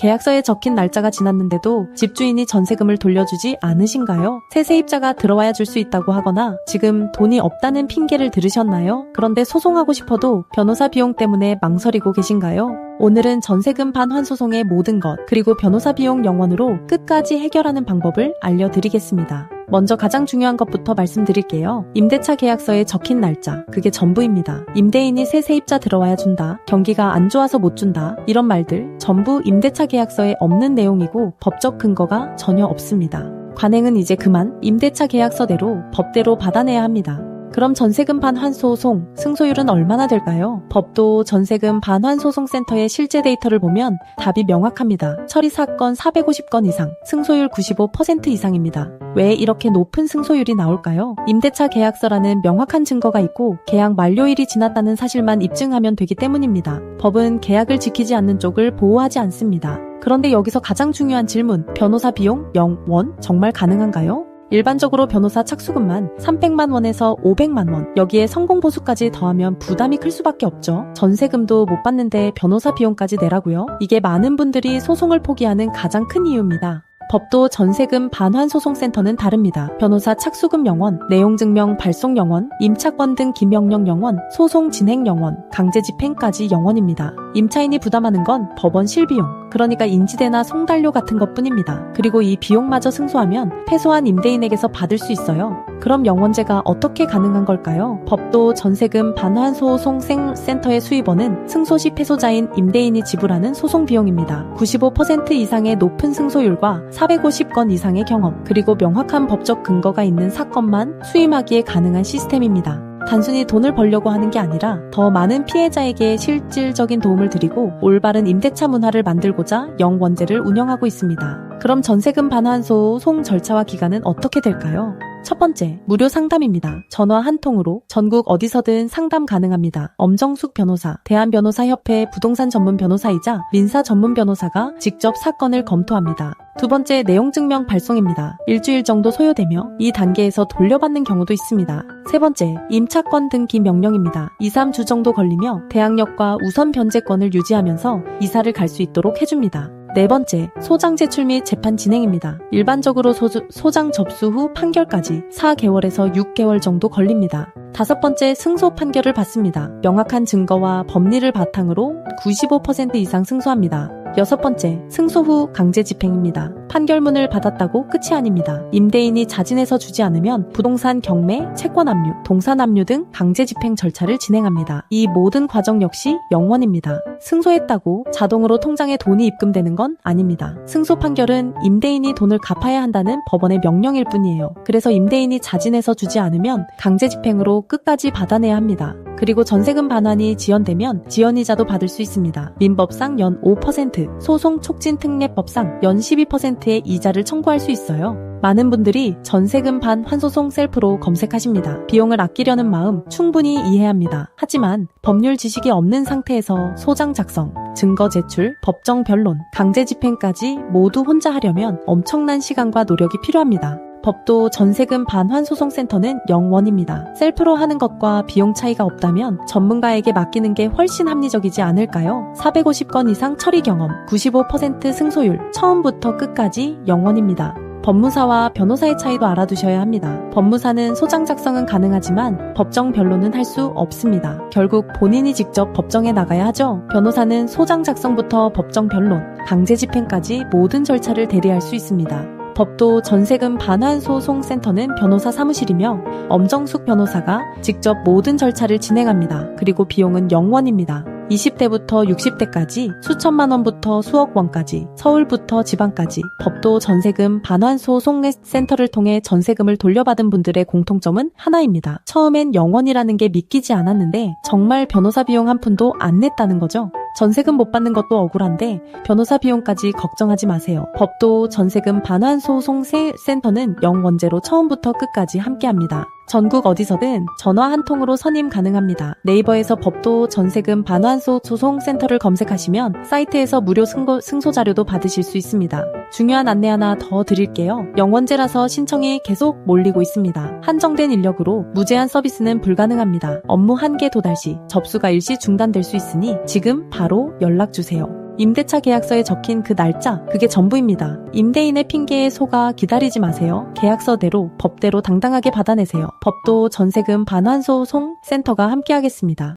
계약서에 적힌 날짜가 지났는데도 집주인이 전세금을 돌려주지 않으신가요? 새 세입자가 들어와야 줄 수 있다고 하거나 지금 돈이 없다는 핑계를 들으셨나요? 그런데 소송하고 싶어도 변호사 비용 때문에 망설이고 계신가요? 오늘은 전세금 반환 소송의 모든 것, 그리고 변호사 비용 0원으로 끝까지 해결하는 방법을 알려드리겠습니다. 먼저 가장 중요한 것부터 말씀드릴게요. 임대차 계약서에 적힌 날짜, 그게 전부입니다. 임대인이 새 세입자 들어와야 준다, 경기가 안 좋아서 못 준다, 이런 말들 전부 임대차 계약서에 없는 내용이고 법적 근거가 전혀 없습니다. 관행은 이제 그만 임대차 계약서대로 법대로 받아내야 합니다. 그럼 전세금 반환 소송, 승소율은 얼마나 될까요? 법도 전세금 반환 소송센터의 실제 데이터를 보면 답이 명확합니다. 처리 사건 450건 이상, 승소율 95% 이상입니다. 왜 이렇게 높은 승소율이 나올까요? 임대차 계약서라는 명확한 증거가 있고 계약 만료일이 지났다는 사실만 입증하면 되기 때문입니다. 법은 계약을 지키지 않는 쪽을 보호하지 않습니다. 그런데 여기서 가장 중요한 질문, 변호사 비용 0원 정말 가능한가요? 일반적으로 변호사 착수금만 300만 원에서 500만 원, 여기에 성공보수까지 더하면 부담이 클 수밖에 없죠. 전세금도 못 받는데 변호사 비용까지 내라고요? 이게 많은 분들이 소송을 포기하는 가장 큰 이유입니다. 법도 전세금 반환소송센터는 다릅니다. 변호사 착수금 0원, 내용증명 발송 0원, 임차권 등 기명령 0원, 소송 진행 0원, 강제집행까지 0원입니다. 임차인이 부담하는 건 법원 실비용, 그러니까 인지대나 송달료 같은 것뿐입니다. 그리고 이 비용마저 승소하면 패소한 임대인에게서 받을 수 있어요. 그럼 영원제가 어떻게 가능한 걸까요? 법도 전세금 반환소송센터의 수입원은 승소 시 패소자인 임대인이 지불하는 소송 비용입니다. 95% 이상의 높은 승소율과 450건 이상의 경험, 그리고 명확한 법적 근거가 있는 사건만 수임하기에 가능한 시스템입니다. 단순히 돈을 벌려고 하는 게 아니라 더 많은 피해자에게 실질적인 도움을 드리고 올바른 임대차 문화를 만들고자 영원제를 운영하고 있습니다. 그럼 전세금 반환 소송 절차와 기간은 어떻게 될까요? 첫 번째, 무료 상담입니다. 전화 한 통으로 전국 어디서든 상담 가능합니다. 엄정숙 변호사, 대한변호사협회 부동산 전문 변호사이자 민사 전문 변호사가 직접 사건을 검토합니다. 두 번째, 내용증명 발송입니다. 일주일 정도 소요되며 이 단계에서 돌려받는 경우도 있습니다. 세 번째, 임차권 등기 명령입니다. 2-3주 정도 걸리며 대항력과 우선 변제권을 유지하면서 이사를 갈 수 있도록 해줍니다. 네 번째, 소장 제출 및 재판 진행입니다. 일반적으로 소장 접수 후 판결까지 4개월에서 6개월 정도 걸립니다. 다섯 번째, 승소 판결을 받습니다. 명확한 증거와 법리를 바탕으로 95% 이상 승소합니다. 여섯 번째, 승소 후 강제 집행입니다. 판결문을 받았다고 끝이 아닙니다. 임대인이 자진해서 주지 않으면 부동산 경매, 채권 압류, 동산 압류 등 강제 집행 절차를 진행합니다. 이 모든 과정 역시 영원입니다. 승소했다고 자동으로 통장에 돈이 입금되는 건 아닙니다. 승소 판결은 임대인이 돈을 갚아야 한다는 법원의 명령일 뿐이에요. 그래서 임대인이 자진해서 주지 않으면 강제 집행으로 끝까지 받아내야 합니다. 그리고 전세금 반환이 지연되면 지연이자도 받을 수 있습니다. 민법상 연 5%, 소송 촉진 특례법상 연 12%의 이자를 청구할 수 있어요. 많은 분들이 전세금 반환소송 셀프로 검색하십니다. 비용을 아끼려는 마음 충분히 이해합니다. 하지만 법률 지식이 없는 상태에서 소장 작성, 증거 제출, 법정 변론, 강제 집행까지 모두 혼자 하려면 엄청난 시간과 노력이 필요합니다. 법도 전세금 반환소송센터는 0원입니다. 셀프로 하는 것과 비용 차이가 없다면 전문가에게 맡기는 게 훨씬 합리적이지 않을까요? 450건 이상 처리 경험, 95% 승소율, 처음부터 끝까지 0원입니다. 법무사와 변호사의 차이도 알아두셔야 합니다. 법무사는 소장 작성은 가능하지만 법정 변론은 할 수 없습니다. 결국 본인이 직접 법정에 나가야 하죠. 변호사는 소장 작성부터 법정 변론, 강제 집행까지 모든 절차를 대리할 수 있습니다. 법도 전세금 반환소송센터는 변호사 사무실이며 엄정숙 변호사가 직접 모든 절차를 진행합니다. 그리고 비용은 0원입니다. 20대부터 60대까지 수천만 원부터 수억 원까지 서울부터 지방까지 법도 전세금 반환소송센터를 통해 전세금을 돌려받은 분들의 공통점은 하나입니다. 처음엔 0원이라는 게 믿기지 않았는데 정말 변호사 비용 한 푼도 안 냈다는 거죠. 전세금 못 받는 것도 억울한데 변호사 비용까지 걱정하지 마세요. 법도 전세금 반환소송센터는 0원제로 처음부터 끝까지 함께합니다. 전국 어디서든 전화 한 통으로 선임 가능합니다. 네이버에서 법도 전세금 반환소송센터를 검색하시면 사이트에서 무료 승소 자료도 받으실 수 있습니다. 중요한 안내 하나 더 드릴게요. 영원제라서 신청이 계속 몰리고 있습니다. 한정된 인력으로 무제한 서비스는 불가능합니다. 업무 한계 도달 시 접수가 일시 중단될 수 있으니 지금 바로 연락주세요. 임대차 계약서에 적힌 그 날짜, 그게 전부입니다. 임대인의 핑계에 속아 기다리지 마세요. 계약서대로, 법대로 당당하게 받아내세요. 법도 전세금 반환소송 센터가 함께하겠습니다.